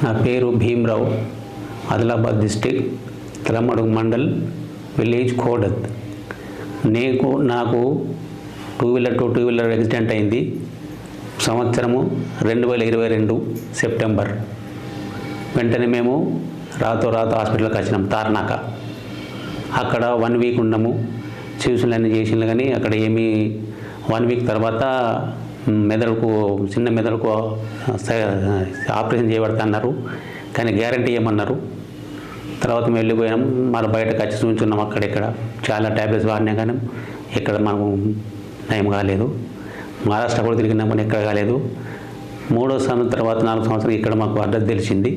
నా పేరు Bhimarao, Adilabad district, Talamadugu mandal, village కోడత్. నాకు టూ వీలర్ యాక్సిడెంట్ అయింది సంవత్సరము 2022 సెప్టెంబర్. వెంటనే మేము రాతో హాస్పిటల్కి వచ్చినాం తార్నాక. అక్కడ 1 వీక్ ఉన్నాము, చికిత్సలన్నీ చేసినా కానీ అక్కడ ఏమీ 1 వీక్ తర్వాత చిన్న మెదడుకు ఆపరేషన్ చేయబడుతున్నారు కానీ గ్యారంటీ ఏమన్నారు. తర్వాత మేము వెళ్ళిపోయాం, మళ్ళీ బయటకు వచ్చి చూపించున్నాం. అక్కడెక్కడ చాలా ట్యాబ్లెట్స్ వాడినా కానీ ఎక్కడ మనకు నయం కాలేదు. మహారాష్ట్ర కూడా తిరిగినాం కానీ ఎక్కడ కాలేదు. 3వ సంవత్సరం తర్వాత 4 సంవత్సరం ఇక్కడ మాకు అడ్రస్ తెలిసింది.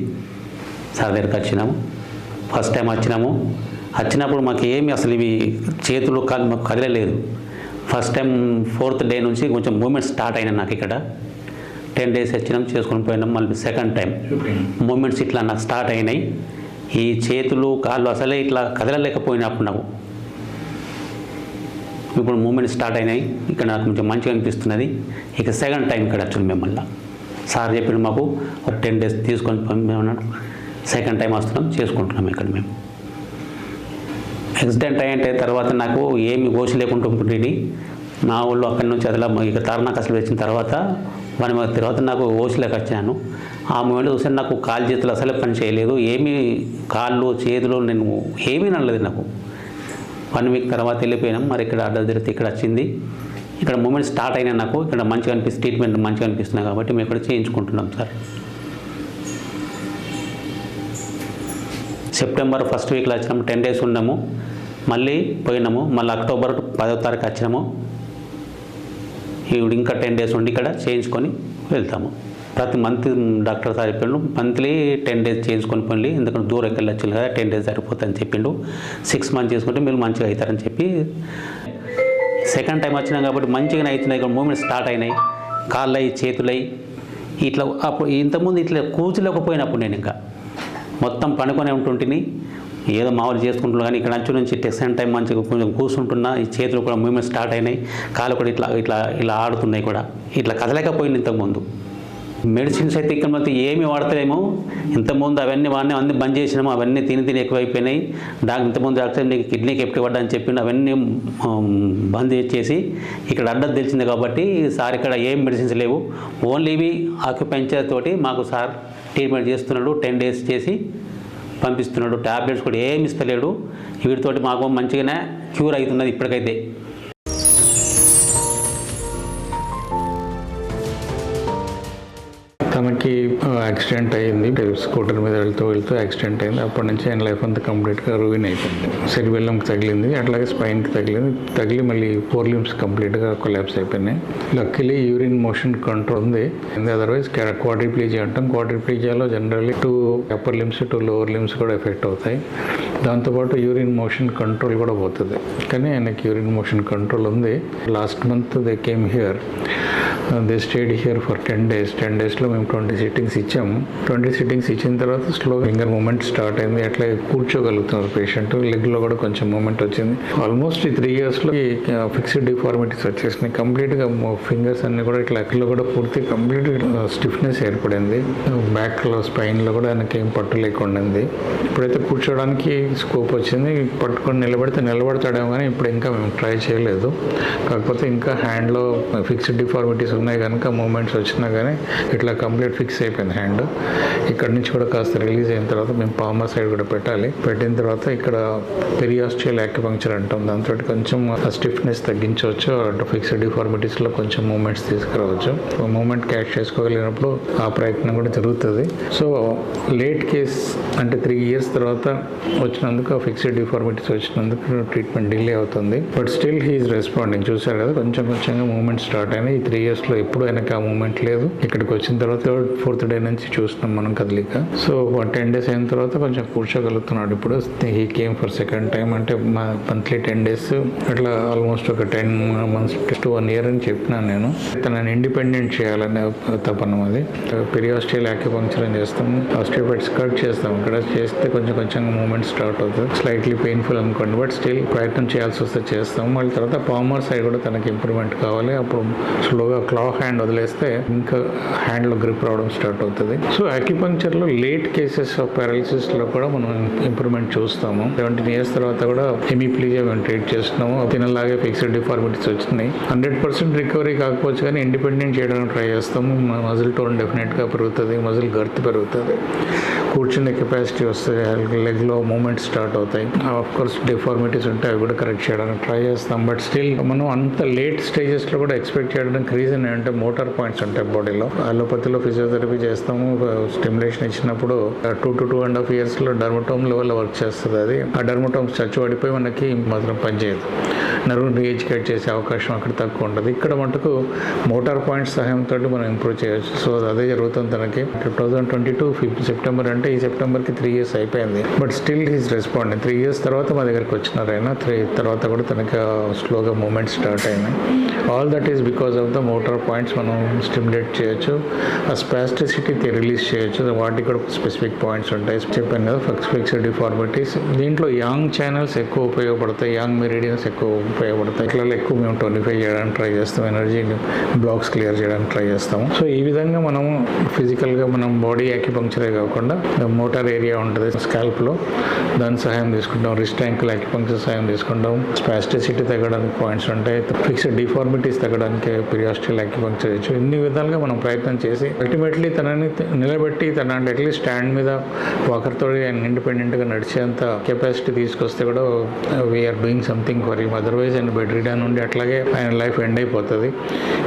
సార్ దగ్గరికి వచ్చినాము. ఫస్ట్ టైం వచ్చినప్పుడు మాకు ఏమి అసలు ఇవి చేతులు మాకు కదలలేదు. ఫస్ట్ టైం 4th డే నుంచి కొంచెం మూమెంట్స్ స్టార్ట్ అయినా నాకు ఇక్కడ 10 days వచ్చినాం, చేసుకొని పోయినాం. మళ్ళీ సెకండ్ టైం మూమెంట్స్ ఇట్లా నాకు స్టార్ట్ అయినాయి. ఈ చేతులు కాళ్ళు అసలే ఇట్లా కదలలేకపోయినప్పుడు నాకు ఇప్పుడు మూమెంట్స్ స్టార్ట్ అయినాయి. ఇక్కడ నాకు కొంచెం మంచిగా అనిపిస్తున్నది. ఇక సెకండ్ టైం ఇక్కడ వచ్చాను మిమ్మల్ని. సార్ చెప్పిన మాకు ఒక 10 days తీసుకొని మేమన్నాడు. సెకండ్ టైం వస్తున్నాం, చేసుకుంటున్నాం ఇక్కడ మేము. యాక్సిడెంట్ అయ్యంటే తర్వాత నాకు ఏమి ఓసి లేకుండా ఉంటుంది. మా ఊళ్ళో అక్కడి నుంచి ఇక తార్నాక అసలు వచ్చిన తర్వాత 1 month తర్వాత నాకు ఓసిలోకి వచ్చాను. ఆ మూమెంట్ చూస్తే నాకు కాలు చేతులు అసలే పని చేయలేదు. ఏమీ కాళ్ళు చేతులు నేను ఏమీ నడలేదు నాకు. 1 week తర్వాత వెళ్ళిపోయినాం. మరి ఇక్కడ అడ్రస్ తిరిగితే ఇక్కడ వచ్చింది. ఇక్కడ మూమెంట్ స్టార్ట్ అయినా నాకు ఇక్కడ మంచిగా ట్రీట్మెంట్ మంచిగా అనిపిస్తున్నాయి కాబట్టి మేము ఇక్కడ చేయించుకుంటున్నాం సార్. సెప్టెంబర్ 1st weekలో వచ్చినాము, 10 days ఉన్నాము, మళ్ళీ పోయినాము. మళ్ళీ అక్టోబర్ 10వ తారీఖు వచ్చినాము. ఇప్పుడు ఇంకా 10 days ఉండి ఇక్కడ చేయించుకొని వెళ్తాము. ప్రతి మంత్ డాక్టర్ సార్ చెప్పిండు మంత్లీ 10 days చేయించుకొని పోయి, ఎందుకంటే దూరం వెళ్ళొచ్చు కదా, 10 days సరిపోతుందని చెప్పిండు. 6 months చేసుకుంటే మీరు మంచిగా అవుతారని చెప్పి సెకండ్ టైం వచ్చినాం కాబట్టి మంచిగానే అవుతున్నాయి. ఇక్కడ మూమెంట్స్ స్టార్ట్ అయినాయి, కాళ్ళయి చేతులై ఇట్లా. అప్పుడు ఇంతకుముందు ఇట్లా కూర్చోలేకపోయినప్పుడు నేను ఇంకా మొత్తం పనుకొనే ఉంటుంటిని, ఏదో మామూలు చేసుకుంటున్నా. కానీ ఇక్కడ నుంచి సెకండ్ టైం మంచిగా కొంచెం కూర్చుంటున్నా. ఈ చేతులు కూడా మూమెంట్ స్టార్ట్ అయినాయి, కాళ్ళు కూడా ఇట్లా ఆడుతున్నాయి కూడా. ఇట్లా కదలేకపోయింది ఇంతకుముందు. మెడిసిన్స్ అయితే ఇక్కడ మొత్తం ఏమి వాడతలేము. ఇంతకుముందు అవన్నీ అన్నీ బంద్ చేసినాము. అవన్నీ తిని ఎక్కువైపోయినాయి. ఇంతకుముందు డాక్టర్ నీకు కిడ్నీకి ఎప్పుడు పడ్డా అని చెప్పిండు. అవన్నీ బంద్ చేసి ఇక్కడ అడ్రస్ తెలిసింది కాబట్టి సార్ ఇక్కడ ఏం మెడిసిన్స్ లేవు, ఓన్లీ ఇవి ఆక్యుపెంచర్ తోటి మాకు సార్ ట్రీట్మెంట్ చేస్తున్నాడు. 10 days చేసి పంపిస్తున్నాడు. ట్యాబ్లెట్స్ కూడా ఏమి ఇస్తలేడు. వీటితోటి మాకు మంచిగానే క్యూర్ అవుతున్నది ఇప్పటికైతే. తనకి యాక్సిడెంట్ అయ్యింది, స్కూటర్ మీద వెళ్తూ యాక్సిడెంట్ అయింది. అప్పటి నుంచి ఆయన లైఫ్ అంతా కంప్లీట్గా రూయిన్ అయిపోయింది. సెరిబెల్లంకి తగిలింది, అట్లాగే స్పైన్కి తగిలి మళ్ళీ 4 limbs కంప్లీట్గా కొలాప్స్ అయిపోయినాయి. లక్కీలీ యూరిన్ మోషన్ కంట్రోల్ ఉంది. అదర్వైజ్ క్వాడ్రిప్లీజియా అంటాం. క్వాడ్రిప్లీజియాలో generally 2 upper limbs 2 lower limbs కూడా ఎఫెక్ట్ అవుతాయి. దాంతోపాటు యూరిన్ మోషన్ కంట్రోల్ కూడా పోతుంది. కానీ ఆయనకి యూరిన్ మోషన్ కంట్రోల్ ఉంది. Last month they came here, they stayed here for 10 days. 10 daysలో మేము 20 sittings ఇచ్చాము. 20 sittings ఇచ్చిన తర్వాత స్లో ఫింగర్ మూమెంట్ స్టార్ట్ అయింది. అట్లా కూర్చోగలుగుతున్నారు పేషెంట్. లెగ్లో కూడా కొంచెం మూమెంట్ వచ్చింది. ఆల్మోస్ట్ ఈ 3 yearsలో ఈ ఫిక్స్డ్ డిఫార్మిటీస్ వచ్చేసినాయి. కంప్లీట్గా ఫింగర్స్ అన్ని కూడా ఇట్లా అక్కలో కూడా పూర్తి కంప్లీట్ స్టిఫ్నెస్ ఏర్పడింది. బ్యాక్లో స్పైన్లో కూడా ఆయనకి ఏం పట్టు లేకుండా ఉంది. ఇప్పుడైతే కూర్చోడానికి స్కోప్ వచ్చింది. పట్టుకొని నిలబడతాడేమో కానీ ఇప్పుడు ఇంకా మేము ట్రై చేయలేదు. కాకపోతే ఇంకా హ్యాండ్లో ఫిక్స్డ్ డిఫార్మిటీస్ ఉన్నాయి కనుక మూమెంట్స్ వచ్చినా కానీ ఇట్లా కంప్లీట్ ఫిక్స్ అయిపోయింది హ్యాండ్. ఇక్కడ నుంచి కూడా కాస్త రిలీజ్ అయిన తర్వాత మేము పామర్ సైడ్ కూడా పెట్టాలి. పెట్టిన తర్వాత ఇక్కడ పెరియాస్ట్రియల్ యాక్యుపంక్చర్ అంటాం. దాంతో కొంచెం స్టిఫ్నెస్ తగ్గించవచ్చు. ఫిక్స్డ్ డిఫార్మిటీస్లో కొంచెం మూమెంట్స్ తీసుకురావచ్చు. మూమెంట్ క్యాచ్ చేసుకోగలిగినప్పుడు ఆ ప్రయత్నం కూడా జరుగుతుంది. సో లేట్ కేస్ అంటే 3 years తర్వాత వచ్చినందుకు ఫిక్స్డ్ డిఫార్మిటీస్ వచ్చినందుకు ట్రీట్మెంట్ డిలే అవుతుంది. But still he is responding. చూసారు కదా, కొంచెంగా మూమెంట్ స్టార్ట్ అయినాయి. ఈ 3 yearsలో ఎప్పుడు ఆయనకి ఆ మూమెంట్ లేదు. ఇక్కడికి వచ్చిన తర్వాత 3rd 4th day నుంచి చూస్తున్నాం మనం కదలిక. సో 10 days అయిన తర్వాత కొంచెం కూర్చోగలుగుతున్నాడు. ఇప్పుడు he came for second time. అంటే మంత్లీ 10 days అట్లా ఆల్మోస్ట్ ఒక 10 months to 1 year అని చెప్పినాను నేను. తనని ఇండిపెండెంట్ చేయాలనే తపన అది. పెరియాస్ట్రియల్ యాక్యుపంక్చర్ అని చేస్తాము, ఆస్టియోపైట్స్ కట్ చేస్తాం. ఇక్కడ చేస్తే కొంచెం మూమెంట్ స్టార్ట్ స్టార్ట్ అవుతుంది. స్లైట్లీ పెయిన్ఫుల్ అనుకోండి, బట్ స్టిల్ ప్రయత్నం చేయాల్సి వస్తే చేస్తాం. మళ్ళీ తర్వాత పామర్ సైడ్ కూడా తనకి ఇంప్రూవ్మెంట్ కావాలి. అప్పుడు స్లోగా క్లా హ్యాండ్ వదిలేస్తే ఇంకా హ్యాండ్లో గ్రిప్ రావడం స్టార్ట్ అవుతుంది. సో అక్యుపంక్చర్లో లేట్ కేసెస్ ఆఫ్ పారాలిసిస్లో కూడా మనం ఇంప్రూవ్మెంట్ చూస్తాము. 17 years తర్వాత కూడా హెమిప్లీజియా మేము ట్రీట్ చేస్తున్నాము. తినలాగే ఫిక్స్డ్ డిఫార్మిటీస్ వచ్చినాయి. 100% రికవరీ కాకపోవచ్చు కానీ ఇండిపెండెంట్ చేయడానికి ట్రై చేస్తాము. మజిల్ టోన్ డెఫినెట్గా పెరుగుతుంది, మజిల్ గర్త్ పెరుగుతుంది, కూర్చునే కెపాసిటీ వస్తుంది, లెగ్లో మూమెంట్ స్టార్ట్ అవుతాయి. ఆఫ్ కోర్స్ డిఫార్మిటీస్ ఉంటే అవి కూడా కరెక్ట్ చేయడానికి ట్రై చేస్తాం. బట్ స్టిల్ మనం అంత లేట్ స్టేజెస్లో కూడా ఎక్స్పెక్ట్ చేయడానికి రీజన్ ఏంటంటే మోటార్ పాయింట్స్ ఉంటాయి బాడీలో. అలోపతిలో ఫిజియోథెరపీ చేస్తాము, స్టిమ్యులేషన్ ఇచ్చినప్పుడు 2 to 2.5 years డర్మటోమ్ లెవెల్లో వర్క్ చేస్తుంది. అది ఆ డర్మటోమ్స్ చచ్చి పడిపోయి మనకి మాత్రం పనిచేయదు, నర్వ్ రీఎడ్యుకేట్ చేసే అవకాశం అక్కడ తక్కువ ఉంటుంది. ఇక్కడ మటుకు మోటార్ పాయింట్స్ సహాయంతో మనం ఇంప్రూవ్ చేయొచ్చు. సో అదే జరుగుతుంది తనకి. 2022 September అంటే ఈ సెప్టెంబర్కి 3 years అయిపోయింది. But still he's responding. 3 years తర్వాత మా దగ్గరికి వచ్చినారు ఆయన. 3 తర్వాత కూడా తనకి స్లోగా మూమెంట్ స్టార్ట్ అయినాయి. All that is because of the motor points మనం స్టిమ్యులేట్ చేయొచ్చు. ఆ స్పాస్టిసిటీ రిలీజ్ చేయొచ్చు. వాటికి కూడా స్పెసిఫిక్ పాయింట్స్ ఉంటాయి. చెప్పాను కదా, ఫిక్స్డ్ డిఫార్మిటీస్. దీంట్లో యాంగ్ ఛానల్స్ ఎక్కువ ఉపయోగపడతాయి, యాంగ్ మెరిడియన్స్ ఎక్కువ ఉపయోగపడతాయి. ఇట్లా ఎక్కువ మేము టోనిఫై చేయడానికి ట్రై చేస్తాం, ఎనర్జీ బ్లాక్స్ క్లియర్ చేయడానికి ట్రై చేస్తాము. సో ఈ విధంగా మనము ఫిజికల్గా మనం బాడీ యాక్యుపంక్చరే కాకుండా మోటార్ ఏరియా ఉంటుంది స్కాల్ప్లో, దాని సహాయం తీసుకుంటాం. రిస్ట్ యాంకిల్ యాక్యుపంక్చర్ సహాయం తీసుకుంటాం. స్పాస్టిసిటీ తగ్గడానికి పాయింట్స్ ఉంటాయి, ఫిక్స్డ్ డిఫార్మిటీస్ తగ్గడానికి పిరియాస్ట్రియల్ యాక్యుపంక్చర్ చేయొచ్చు. ఇన్ని విధాలుగా మనం ప్రయత్నం చేసి అల్టిమేట్లీ తనని నిలబెట్టి తన అట్లీస్ట్ స్టాండ్ మీద వాకర్తో ఇండిపెండెంట్గా నడిచేంత కెపాసిటీ తీసుకొస్తే కూడా we are doing something for him. Otherwise ఆయన బెడ్ రిడన్ నుండి అట్లాగే ఆయన లైఫ్ ఎండ్ అయిపోతుంది.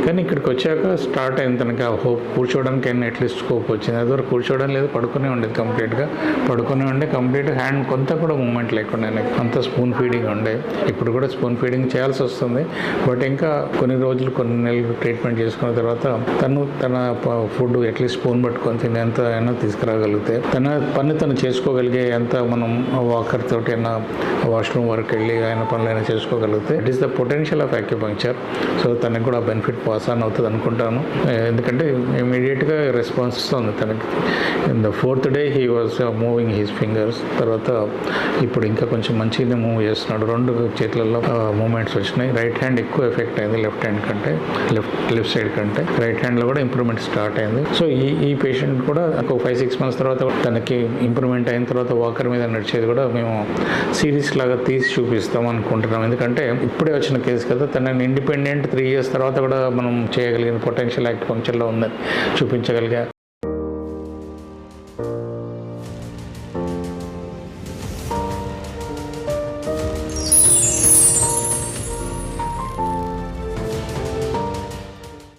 కానీ ఇక్కడికి వచ్చాక స్టార్ట్ అయింది తనకి ఆ హోప్. కూర్చోవడానికి అయినా అట్లీస్ట్ స్కోప్ వచ్చింది. అది వరకు కూర్చోవడం లేదు, పడుకునే ఉండేది కంప్లీట్గా. పడుకునే ఉండే కంప్లీట్ హ్యాండ్ కొంత కూడా మూమెంట్ లేకుండా ఆయనకి అంత స్పూన్ ఫీడింగ్ ఉండే. ఇప్పుడు కూడా స్పూన్ ఫీడింగ్ చేయాల్సి వస్తుంది. బట్ ఇంకా కొన్ని రోజులు కొన్ని నెలలు ట్రీట్మెంట్ చేసుకున్న తర్వాత తన ఫుడ్ అట్లీస్ట్ స్పూన్ పట్టుకొని తినేంత అయినా తీసుకురాగలిగితే, తన పని తను చేసుకోగలిగే ఎంత మనం వాకర్ తోటి అయినా వాష్రూమ్ వరకు వెళ్ళి ఆయన పనులైనా చేసుకోగలిగితే it is the potential of acupuncture. So తనకు కూడా బెనిఫిట్ పాస్ ఆన్ అవుతుంది అనుకుంటాను. ఎందుకంటే ఇమీడియట్గా రెస్పాన్స్ వస్తుంది తనకి. In the 4th day he was moving his fingers. తర్వాత ఇప్పుడు ఇంకా కొంచెం మంచిగానే మూవ్ చేస్తున్నాడు. 2 చేతులలో మూమెంట్స్ వచ్చినాయి. రైట్ హ్యాండ్ ఎక్కువ ఎఫెక్ట్ అయింది లెఫ్ట్ హ్యాండ్ కంటే, లెఫ్ట్ సైడ్ కంటే. రైట్ హ్యాండ్లో కూడా ఇంప్రూవ్మెంట్ స్టార్ట్ అయింది. సో ఈ పేషెంట్ కూడా ఒక 5-6 months తర్వాత తనకి ఇంప్రూవ్మెంట్ అయిన తర్వాత వాకర్ మీద నడిచేది కూడా మేము సిరీస్ లాగా తీసి చూపిస్తాం అనుకుంటున్నాం. ఎందుకంటే ఇప్పుడే వచ్చిన కేసు కదా, తనని ఇండిపెండెంట్ 3 years తర్వాత కూడా మనం చేయగలిగిన పొటెన్షియల్ యాక్యుపంక్చర్లో ఉందని చూపించగలిగా